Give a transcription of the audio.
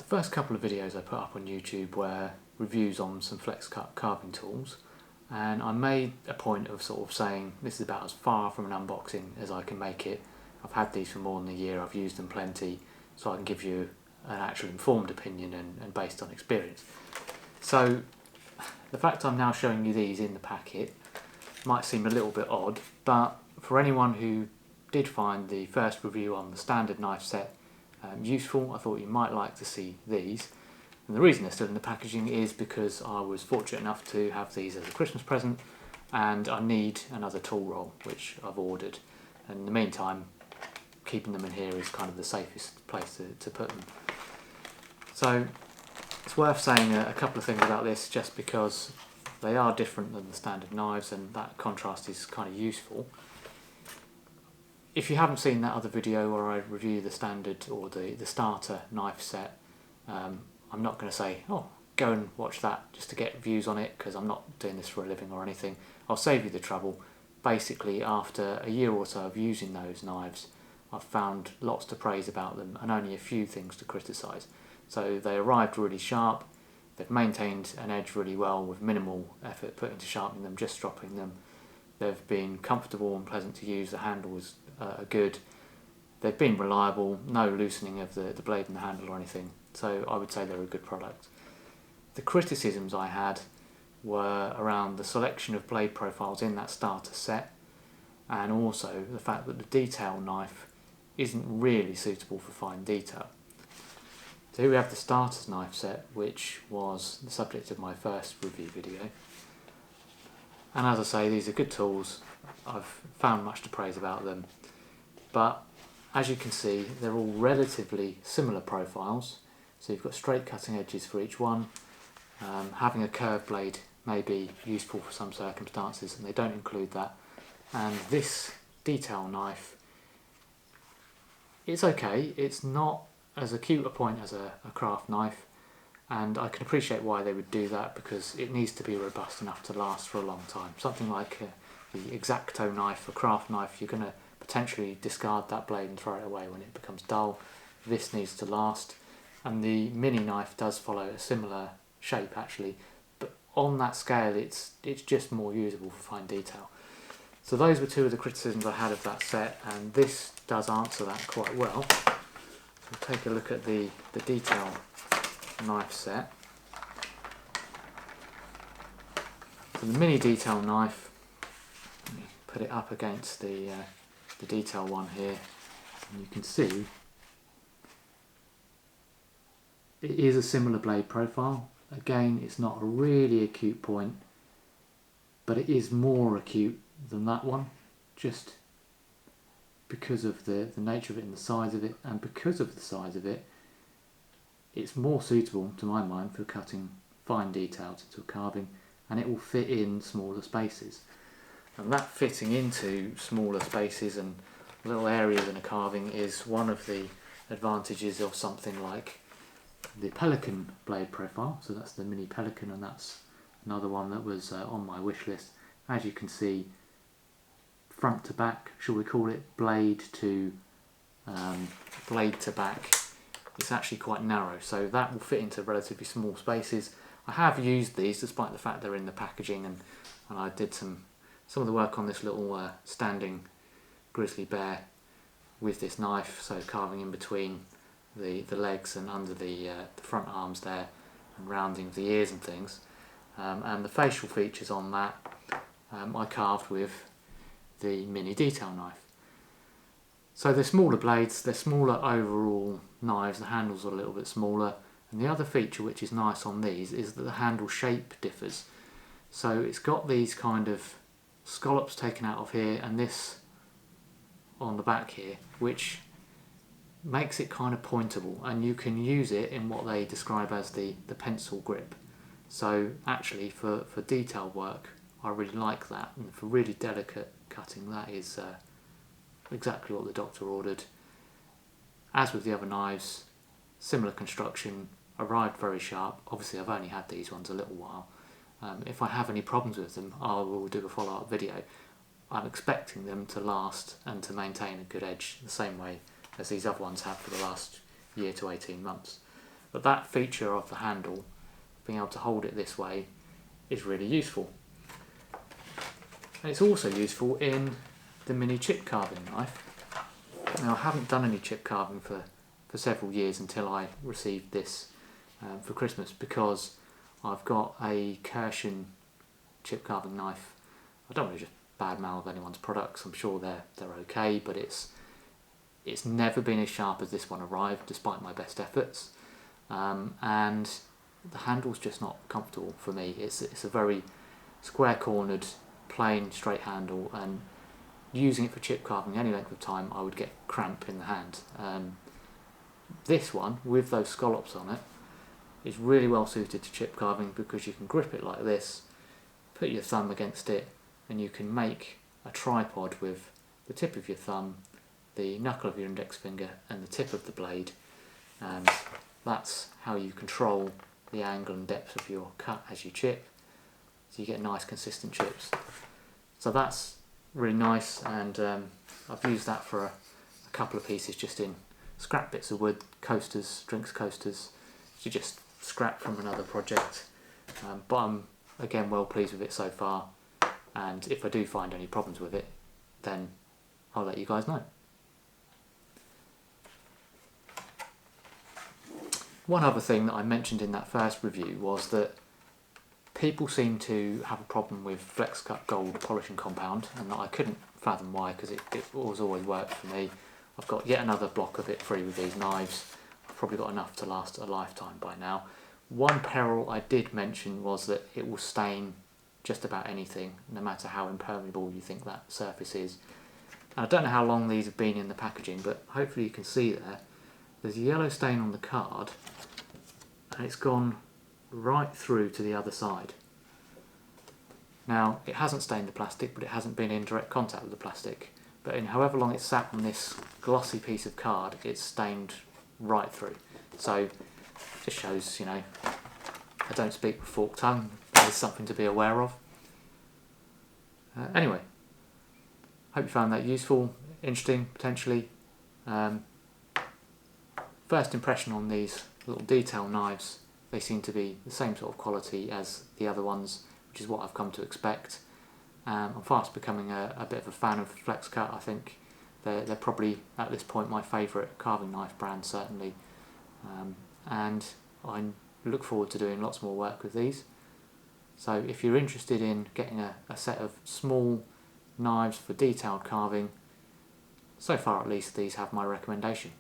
first couple of videos I put up on YouTube were reviews on some Flexcut carving tools, and I made a point of sort of saying this is about as far from an unboxing as I can make it. I've had these for more than a year, I've used them plenty, so I can give you an actual informed opinion and based on experience. So the fact I'm now showing you these in the packet might seem a little bit odd, but for anyone who did find the first review on the standard knife set useful, I thought you might like to see these. And the reason they're still in the packaging is because I was fortunate enough to have these as a Christmas present, and I need another tool roll which I've ordered. And in the meantime, keeping them in here is kind of the safest place to put them. So it's worth saying a couple of things about this, just because they are different than the standard knives and that contrast is kind of useful. If you haven't seen that other video where I review the standard or the starter knife set, I'm not going to say, oh, go and watch that just to get views on it, because I'm not doing this for a living or anything. I'll save you the trouble. Basically, after a year or so of using those knives, I've found lots to praise about them and only a few things to criticise. So they arrived really sharp, they've maintained an edge really well with minimal effort put into sharpening them, just stropping them. They've been comfortable and pleasant to use, the handles are good. They've been reliable, no loosening of the blade and the handle or anything, so I would say they're a good product. The criticisms I had were around the selection of blade profiles in that starter set, and also the fact that the detail knife isn't really suitable for fine detail. So here we have the starter's knife set, which was the subject of my first review video. And as I say, these are good tools. I've found much to praise about them, but as you can see, they're all relatively similar profiles. So you've got straight cutting edges for each one. Having a curved blade may be useful for some circumstances, and they don't include that. And this detail knife, it's okay. It's not as acute a point as a craft knife, and I can appreciate why they would do that, because it needs to be robust enough to last for a long time. Something like the X-Acto knife, a craft knife, you're going to potentially discard that blade and throw it away when it becomes dull. This needs to last, and the mini knife does follow a similar shape actually, but on that scale it's just more usable for fine detail. So those were two of the criticisms I had of that set, and this does answer that quite well. So we'll take a look at the detail knife set. So the mini detail knife, let me put it up against the detail one here, and you can see it is a similar blade profile. Again, it's not a really acute point, but it is more acute than that one, just because of the nature of it and the size of it, and because of the size of it, it's more suitable to my mind for cutting fine details into a carving, and it will fit in smaller spaces. And that fitting into smaller spaces and little areas in a carving is one of the advantages of something like the Pelican blade profile. So that's the mini Pelican, and that's another one that was on my wish list. As you can see, front to back, shall we call it, blade to back, it's actually quite narrow, so that will fit into relatively small spaces. I have used these despite the fact they're in the packaging, and I did some of the work on this little standing grizzly bear with this knife, so carving in between the legs and under the front arms there, and rounding of the ears and things, and the facial features on that I carved with the mini detail knife. So they're smaller blades, they're smaller overall knives, the handles are a little bit smaller, and the other feature which is nice on these is that the handle shape differs. So it's got these kind of scallops taken out of here and this on the back here, which makes it kind of pointable, and you can use it in what they describe as the pencil grip. So actually for detail work I really like that, and for really delicate cutting that is exactly what the doctor ordered. As with the other knives, similar construction, arrived very sharp. Obviously I've only had these ones a little while. If I have any problems with them, I will do a follow-up video. I'm expecting them to last and to maintain a good edge the same way as these other ones have for the last year to 18 months. But that feature of the handle, being able to hold it this way, is really useful. And it's also useful in the mini chip carving knife. Now, I haven't done any chip carving for several years until I received this for Christmas, because I've got a Kirshen chip carving knife. I don't want to just badmouth anyone's products. I'm sure they're okay, but it's never been as sharp as this one arrived, despite my best efforts. And the handle's just not comfortable for me. It's a very square-cornered, plain, straight handle, and using it for chip carving any length of time, I would get cramp in the hand. This one, with those scallops on it, is really well suited to chip carving, because you can grip it like this, put your thumb against it, and you can make a tripod with the tip of your thumb, the knuckle of your index finger, and the tip of the blade, and that's how you control the angle and depth of your cut as you chip, so you get nice consistent chips. So that's really nice, and I've used that for a couple of pieces, just in scrap bits of wood, coasters, drinks coasters, to just scrap from another project. But I'm again well pleased with it so far, and if I do find any problems with it, then I'll let you guys know. One other thing that I mentioned in that first review was that people seem to have a problem with Flexcut Gold polishing compound, and I couldn't fathom why, because it always worked for me. I've got yet another block of it free with these knives. I've probably got enough to last a lifetime by now. One peril I did mention was that it will stain just about anything, no matter how impermeable you think that surface is. And I don't know how long these have been in the packaging, but hopefully you can see there's a yellow stain on the card, and it's gone right through to the other side. Now, it hasn't stained the plastic, but it hasn't been in direct contact with the plastic. But in however long it's sat on this glossy piece of card, it's stained right through. So it just shows, I don't speak with forked tongue. There's something to be aware of. Anyway, hope you found that useful, interesting, potentially. First impression on these little detail knives, they seem to be the same sort of quality as the other ones, which is what I've come to expect. I'm fast becoming a bit of a fan of Flexcut. I think they're probably, at this point, my favourite carving knife brand, certainly. And I look forward to doing lots more work with these. So if you're interested in getting a set of small knives for detailed carving, so far at least, these have my recommendation.